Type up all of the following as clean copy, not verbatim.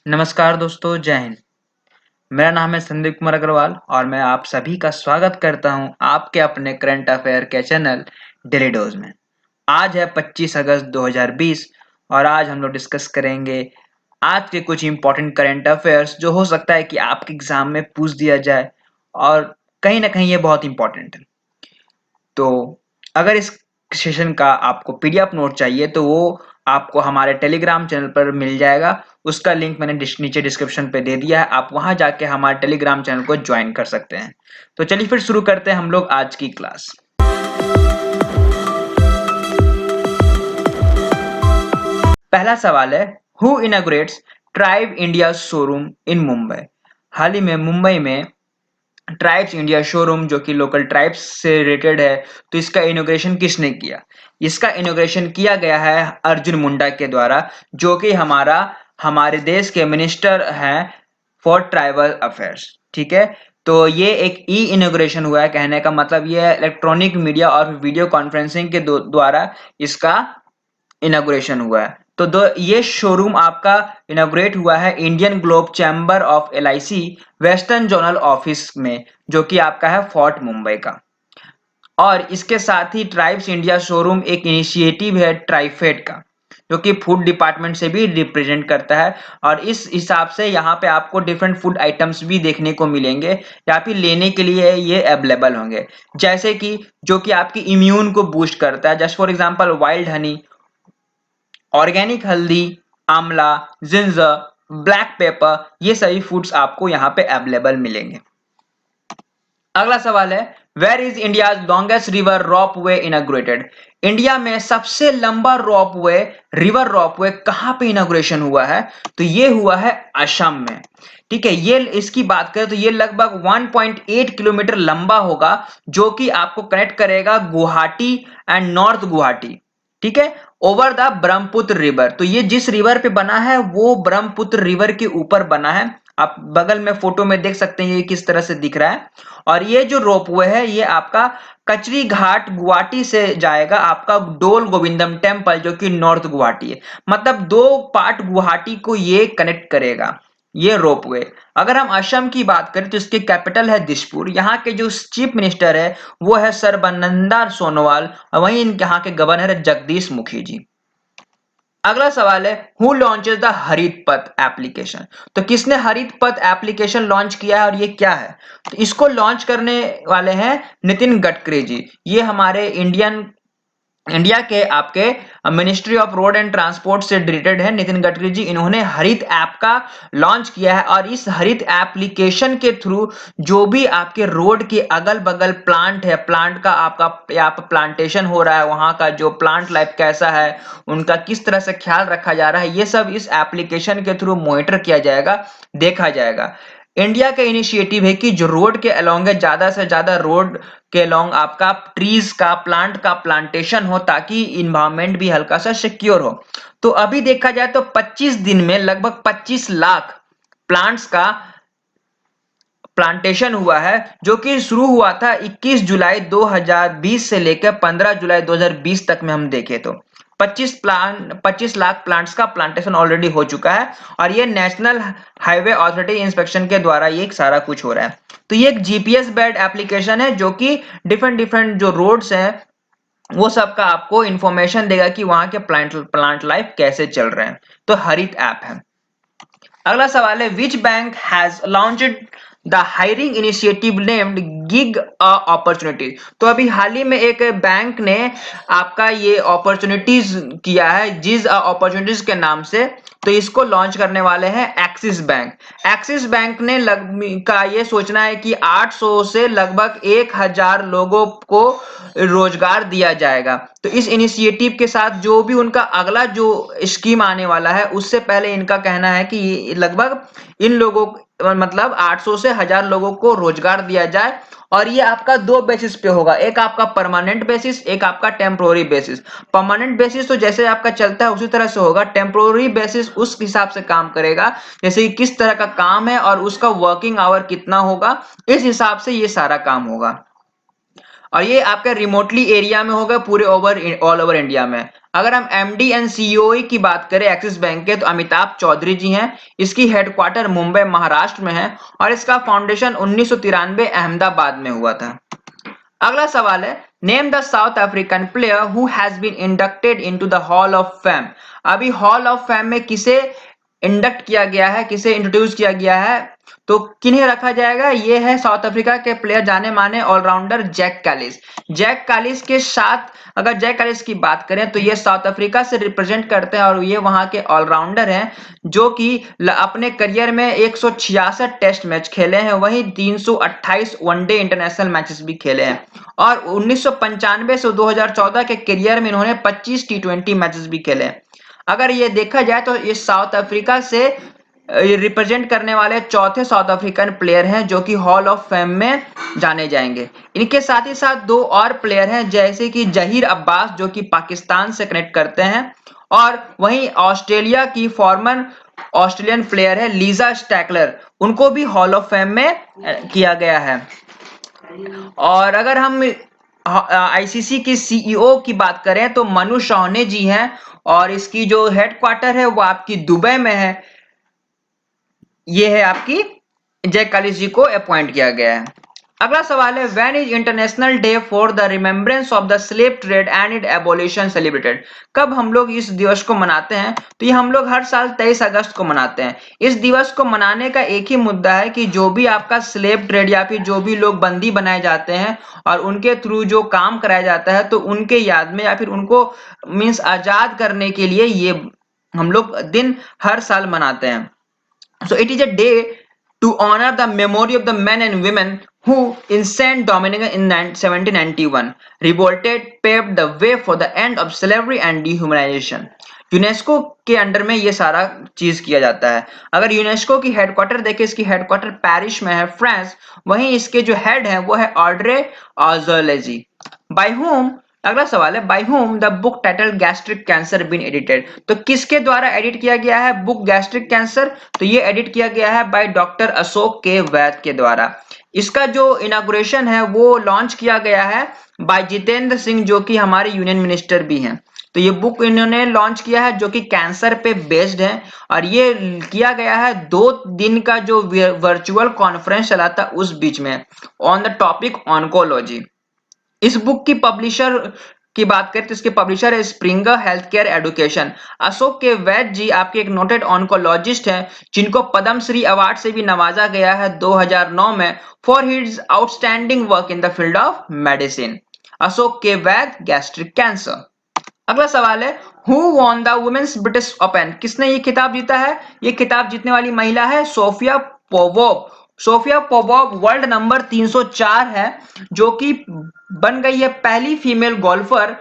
नमस्कार दोस्तों, जय हिंद। मेरा नाम है संदीप कुमार अग्रवाल और मैं आप सभी का स्वागत करता हूं आपके अपने करंट अफेयर के चैनल डेली डोज में। आज है 25 अगस्त 2020 और आज हम लोग डिस्कस करेंगे आज के कुछ इंपॉर्टेंट करंट अफेयर्स जो हो सकता है कि आपके एग्जाम में पूछ दिया जाए और कहीं ना कहीं ये बहुत इंपॉर्टेंट है। तो अगर इस सेशन का आपको पीडीएफ नोट चाहिए तो वो आपको हमारे टेलीग्राम चैनल पर मिल जाएगा। उसका लिंक मैंने नीचे डिस्क्रिप्शन पे दे दिया है, आप वहां जाके हमारे टेलीग्राम चैनल को ज्वाइन कर सकते हैं। तो चलिए फिर शुरू करते हैं हम लोग आज की क्लास। पहला सवाल है, who inaugurates tribe India showroom in Mumbai. हाल ही में मुंबई में ट्राइब्स इंडिया शोरूम जो कि लोकल ट्राइब्स से रिलेटेड है, तो इसका इनोग्रेशन किसने किया? इसका इनोग्रेशन किया गया है अर्जुन मुंडा के द्वारा, जो कि हमारे देश के मिनिस्टर हैं फॉर ट्राइबल अफेयर्स। ठीक है, तो ये एक ई इनोग्रेशन हुआ है। कहने का मतलब ये है इलेक्ट्रॉनिक मीडिया और वीडियो कॉन्फ्रेंसिंग के द्वारा इसका इनॉग्रेशन हुआ है। तो ये शोरूम आपका इनॉग्रेट हुआ है Indian globe chamber of LIC western zonal office में, जो कि आपका है फोर्ट मुंबई का। और इसके साथ ही ट्राइब्स इंडिया शोरूम एक इनिशिएटिव है ट्राइफेड का, जो कि फूड डिपार्टमेंट से भी रिप्रेजेंट करता है। और इस हिसाब से यहाँ पे आपको डिफरेंट फूड आइटम्स भी देखने को मिलेंगे या फिर लेने के लिए ये अवेलेबल होंगे, जैसे कि जो कि आपकी इम्यून को बूस्ट करता है। Just for example wild Honey, organic हल्दी, आंवला, जिंजर, ब्लैक पेपर, ये सभी फूड्स आपको यहाँ पे अवेलेबल मिलेंगे। अगला सवाल है, where is India longest river ropeway inaugurated. India में सबसे लंबा रॉप वे, रिवर रॉप वे कहां पे इनॉग्रेशन हुआ है? तो ये हुआ है असम में। ठीक है, ये इसकी बात करें तो ये लगभग 1.8 किलोमीटर लंबा होगा, जो कि आपको कनेक्ट करेगा गुवाहाटी एंड नॉर्थ गुवाहाटी। ठीक है, ओवर द ब्रह्मपुत्र रिवर। तो ये जिस रिवर पे बना है वो ब्रह्मपुत्र रिवर के ऊपर बना है। आप बगल में फोटो में देख सकते हैं ये किस तरह से दिख रहा है। और ये जो रोपवे है ये आपका कचरी घाट गुवाहाटी से जाएगा आपका डोल गोविंदम टेम्पल, जो कि नॉर्थ गुवाहाटी है। मतलब दो पार्ट गुवाहाटी को ये कनेक्ट करेगा ये रोपवे। अगर हम असम की बात करें तो इसकी कैपिटल है दिसपुर। यहाँ के जो चीफ मिनिस्टर है वो है सर्बानंद सोनोवाल और वहीं यहाँ के गवर्नर है जगदीश मुखी जी। अगला सवाल है, हु लॉन्चेस द हरित पथ एप्लीकेशन। तो किसने हरित पथ एप्लीकेशन लॉन्च किया है और ये क्या है? तो इसको लॉन्च करने वाले हैं नितिन गडकरी जी। ये हमारे इंडिया के आपके ministry of road and transport से रिलेटेड है नितिन गडकरी जी। इन्होंने हरित ऐप का लॉन्च किया है और इस हरित एप्लीकेशन के थ्रू जो भी आपके रोड के अगल बगल प्लांट है, प्लांट का आपका यहाँ पर प्लांटेशन हो रहा है, वहां का जो प्लांट लाइफ कैसा है, उनका किस तरह से ख्याल रखा जा रहा है, ये सब इस एप्लीकेशन के थ्रू मॉनिटर किया जाएगा, देखा जाएगा। इंडिया का इनिशिएटिव है कि जो रोड के अलोंग है ज्यादा से ज्यादा रोड के लॉन्ग आपका ट्रीज का प्लांट का प्लांटेशन हो, ताकि इन्वायरमेंट भी हल्का सा सिक्योर हो। तो अभी देखा जाए तो 25 दिन में लगभग 25 लाख प्लांट्स का प्लांटेशन हुआ है, जो कि शुरू हुआ था 21 जुलाई 2020 से लेकर 15 जुलाई 2020 तक में हम देखें तो 25 लाख प्लांट्स का प्लांटेशन ऑलरेडी हो चुका है। और ये नेशनल हाईवे अथॉरिटी इंस्पेक्शन के द्वारा ये सारा कुछ हो रहा है। तो ये एक जीपीएस बेस्ड एप्लीकेशन है जो कि डिफरेंट डिफरेंट जो रोड्स हैं वो सबका आपको इंफॉर्मेशन देगा कि वहां के प्लांट लाइफ कैसे चल रहे हैं। तो हरित ऐप है। अगला सवाल है, which bank has launched the hiring initiative named gig opportunity. तो अभी हाल ही में एक बैंक ने आपका ये अपॉर्चुनिटीज किया है जिस अपॉर्चुनिटीज के नाम से। तो इसको लॉन्च करने वाले हैं एक्सिस बैंक। एक्सिस बैंक ने का ये सोचना है कि 800 से लगभग 1000 लोगों को रोजगार दिया जाएगा। तो इस इनिशिएटिव के साथ जो भी उनका अगला जो स्कीम आने वाला है उससे पहले इनका कहना है कि लगभग इन लोगों मतलब 800 से 1000 लोगों को रोजगार दिया जाए। और ये आपका दो बेसिस पे होगा, एक आपका परमानेंट बेसिस, एक आपका टेम्पोररी बेसिस। परमानेंट बेसिस तो जैसे आपका चलता है उसी तरह से होगा, टेम्पोररी बेसिस उस हिसाब से काम करेगा जैसे कि किस तरह का काम है और उसका वर्किंग आवर कितना होगा, इस हिसाब से ये सारा काम होगा। और ये आपके रिमोटली एरिया में होगा पूरे ऑल ओवर इंडिया में। अगर हम एमडी एंड सीईओ की बात करें एक्सिस बैंक के, तो अमिताभ चौधरी जी हैं। इसकी हेडक्वार्टर मुंबई महाराष्ट्र में है और इसका फाउंडेशन 1993 अहमदाबाद में हुआ था। अगला सवाल है, name the South African player who has been inducted into the hall of fame. अभी हॉल ऑफ फेम में किसे इंडक्ट किया गया है, किसे इंट्रोड्यूस किया गया है, तो किन्हें रखा जाएगा? ये है साउथ अफ्रीका के प्लेयर जाने माने ऑलराउंडर जैक कालिस। जैक कालिस के साथ अगर जैक कालिस की बात करें तो ये साउथ अफ्रीका से रिप्रेजेंट करते हैं और ये वहां के ऑलराउंडर हैं जो कि अपने करियर में 166 टेस्ट मैच खेले हैं, वहीं 328 वनडे इंटरनेशनल मैचेस भी खेले हैं और 1995 से 2014 के करियर में इन्होंने 25 टी20 मैचेस भी खेले हैं। अगर ये देखा जाए तो ये साउथ अफ्रीका से रिप्रेजेंट करने वाले चौथे साउथ अफ्रीकन प्लेयर हैं जो कि हॉल ऑफ फेम में जाने जाएंगे। इनके साथ ही साथ दो और प्लेयर हैं जैसे कि जहीर अब्बास जो कि पाकिस्तान से कनेक्ट करते हैं, और वहीं ऑस्ट्रेलिया की फॉर्मर ऑस्ट्रेलियन प्लेयर है लीजा स्टैकलर, उनको भी हॉल ऑफ फेम में किया गया है। और अगर हम आईसीसी के सीईओ की बात करें तो मनु साहनी जी हैं और इसकी जो हेडक्वार्टर है वो आपकी दुबई में है। ये है आपकी जैक कालिस जी को अपॉइंट किया गया है। अगला सवाल है, when is international day for the remembrance of the slave trade and it abolition celebrated. कब हम लोग इस दिवस को मनाते हैं? तो ये हम लोग हर साल 23 अगस्त को मनाते हैं। इस दिवस को मनाने का एक ही मुद्दा है कि जो भी आपका स्लेव ट्रेड या फिर जो भी लोग बंदी बनाए जाते हैं और उनके थ्रू जो काम कराया जाता है तो उनके याद में या फिर उनको मीन्स आजाद करने के लिए ये हम लोग दिन हर साल मनाते हैं। So it is a day to honor the memory of the men and women who in Saint Domingue in 1791 revolted, paved the way for the end of slavery and dehumanization। UNESCO के under में ये सारा चीज किया जाता है। अगर UNESCO की हेडक्वार्टर देखें, इसकी हेडक्वार्टर पेरिस में है, फ्रांस। वहीं इसके जो हेड है वो है Audrey Azoulay ji. By whom अगला सवाल है, by whom the book title gastric cancer been edited. तो किसके द्वारा एडिट किया गया है बुक गैस्ट्रिक कैंसर? तो ये एडिट किया गया है बाय डॉक्टर अशोक के वैद के द्वारा। इसका जो इनॉग्रेशन है वो लॉन्च किया गया है बाय जितेंद्र सिंह जो कि हमारे यूनियन मिनिस्टर भी हैं। तो ये बुक इन्होंने लॉन्च किया है जो कि कैंसर पे बेस्ड है और ये किया गया है 2 दिन का जो वर्चुअल कॉन्फ्रेंस चला था उस बीच में ऑन द टॉपिक ऑन्कोलॉजी। इस बुक की पब्लिशर की बात करें तो इसके पब्लिशर है Springer Health Care Education. Ashok K Vaid जी आपके एक नोटेड ऑन्कोलॉजिस्ट हैं जिनको पद्मश्री अवार्ड से भी नवाजा गया है 2009 में for his outstanding work in the field of medicine. Ashok K Vaid gastric cancer. अगला सवाल है, who won the women's British Open. किसने ये खिताब जीता है? ये खिताब जीतने वाली महिला है सोफिया पोवोव। सोफिया पोवोव वर्ल्ड नंबर 304 है जो कि बन गई है पहली female golfer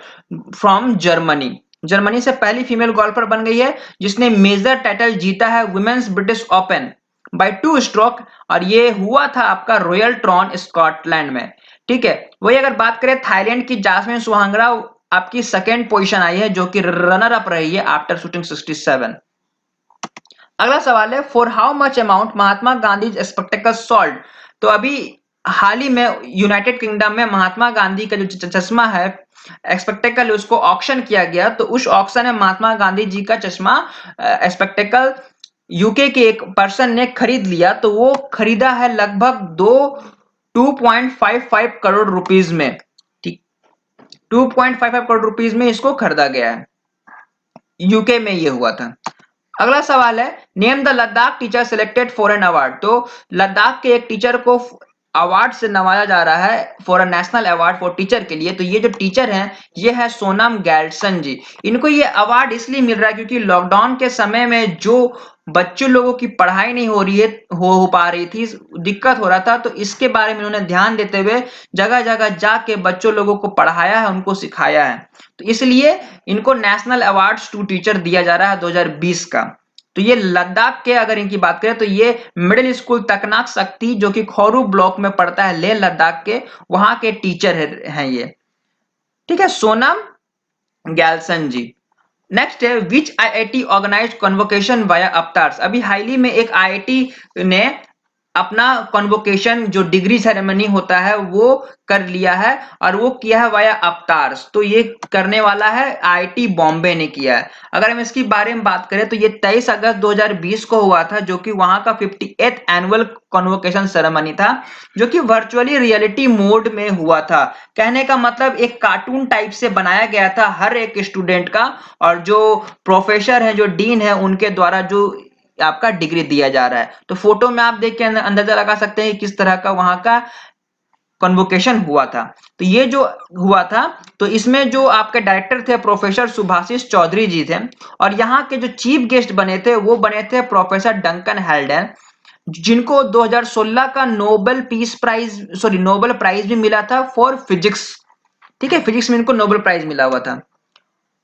from Germany. Germany से पहली फीमेल गोल्फर बन गई है जिसने मेजर टाइटल जीता है women's British Open by 2 stroke, और ये हुआ था आपका रॉयल ट्रॉन स्कॉटलैंड में। ठीक है, वही अगर बात करें थाईलैंड की जासमिन सुहांगरा आपकी सेकेंड पोजीशन आई है जो कि रनर अप रही है आफ्टर शूटिंग 67। अगला सवाल है, for how much amount Mahatma Gandhi spectacle sold. तो अभी हाल ही में यूनाइटेड किंगडम में महात्मा गांधी का जो चश्मा है स्पेक्टेकल उसको ऑक्शन किया गया, तो उस ऑक्शन में महात्मा गांधी जी का चश्मा स्पेक्टेकल यूके के एक पर्सन ने खरीद लिया, तो वो खरीदा है लगभग 2.55 करोड़ रुपीस में। ठीक, 2.55 करोड़ रुपीस में इसको खरीदा गया है, यूके में ये हुआ था। अगला सवाल है, name the Ladakh teacher selected for an award. तो लद्दाख के एक टीचर को अवार्ड से नवाजा जा रहा है for a national award for teacher के लिए। तो ये जो टीचर हैं ये है सोनम गैल्सन जी। इनको ये अवार्ड इसलिए मिल रहा है क्योंकि लॉकडाउन के समय में जो बच्चों लोगों की पढ़ाई नहीं हो पा रही थी, दिक्कत हो रहा था, तो इसके बारे में उन्होंने ध्यान देते हुए जगह जगह जाके बच्चों लोगों को पढ़ाया है, उनको सिखाया है। तो इसलिए इनको नेशनल अवार्ड्स टू टीचर दिया जा रहा है 2020 का। तो ये लद्दाख के अगर इनकी बात करें तो ये मिडिल स्कूल तकनाक शक्ति जो कि खोरू ब्लॉक में पड़ता है लेह लद्दाख के, वहां के टीचर हैं ये। ठीक है, सोनम गैल्सन जी। नेक्स्ट है, which IIT organized convocation via avatars. अभी हाल ही में एक आईआईटी ने अपना कॉन्वोकेशन जो डिग्री सेरेमनी होता है वो कर लिया है और वो किया है वाया अवतार्स। तो ये करने वाला है आईआईटी बॉम्बे ने किया है। अगर हम इसके बारे में बात करें तो ये 23 अगस्त 2020 को हुआ था, जो कि वहां का 58th एनुअल कॉन्वोकेशन सेरेमनी था, जो कि वर्चुअली रियलिटी मोड में हुआ था। कहने का मतलब एक कार्टून टाइप से बनाया गया था हर एक स्टूडेंट का, और जो प्रोफेसर है, जो डीन है, उनके द्वारा जो आपका डिग्री दिया जा रहा है। तो फोटो में आप देख के अंदाजा लगा सकते हैं कि किस तरह का वहां का कन्वोकेशन हुआ था। तो ये जो हुआ था, तो इसमें जो आपके डायरेक्टर थे प्रोफेसर सुभाषिष चौधरी जी थे, और यहाँ के जो चीफ गेस्ट बने थे वो बने थे प्रोफेसर डंकन हेल्डन, जिनको 2016 का नोबेल प्राइज भी मिला था फॉर फिजिक्स। ठीक है, फिजिक्स में इनको नोबेल प्राइज मिला हुआ था।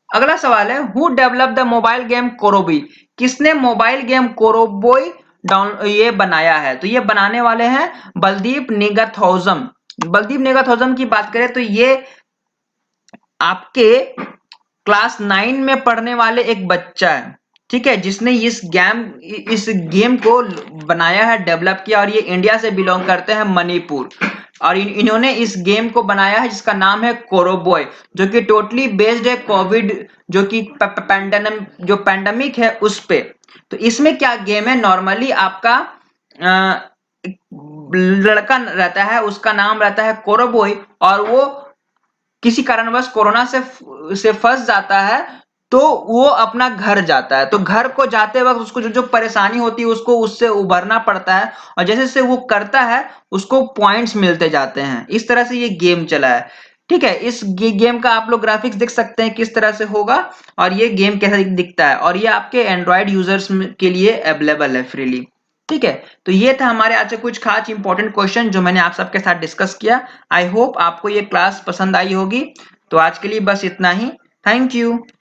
अगला सवाल है, who develop the mobile game Korobi? किसने मोबाइल गेम कोरोबोई डाउन ये बनाया है? तो ये बनाने वाले हैं बलदीप निगथौजम। बलदीप निगथौजम की बात करें तो ये आपके क्लास 9 में पढ़ने वाले एक बच्चा है, ठीक है, जिसने इस गेम को बनाया है, डेवलप किया, और ये इंडिया से बिलोंग करते हैं, मणिपुर। और इन्होंने इस गेम को बनाया है जिसका नाम है कोरोबॉय, जो कि टोटली बेस्ड है कोविड, जो कि पैंडेमिक है उस पे। तो इसमें क्या गेम है, नॉर्मली आपका एक लड़का रहता है, उसका नाम रहता है कोरोबॉय, और वो किसी कारणवश कोरोना से फंस जाता है, तो वो अपना घर जाता है। तो घर को जाते वक्त उसको जो जो परेशानी होती है उसको उससे उभरना पड़ता है, और जैसे जैसे वो करता है उसको पॉइंट्स मिलते जाते हैं। इस तरह से ये गेम चला है। ठीक है, इस गेम का आप लोग ग्राफिक्स देख सकते हैं किस तरह से होगा, और ये गेम कैसा दिखता है, और ये आपके एंड्रॉयड यूजर्स के लिए अवेलेबल है फ्रीली। ठीक है, तो ये था हमारे आज से कुछ खास इंपॉर्टेंट क्वेश्चन जो मैंने आप सबके साथ डिस्कस किया। आई होप आपको ये क्लास पसंद आई होगी। तो आज के लिए बस इतना ही। Thank you.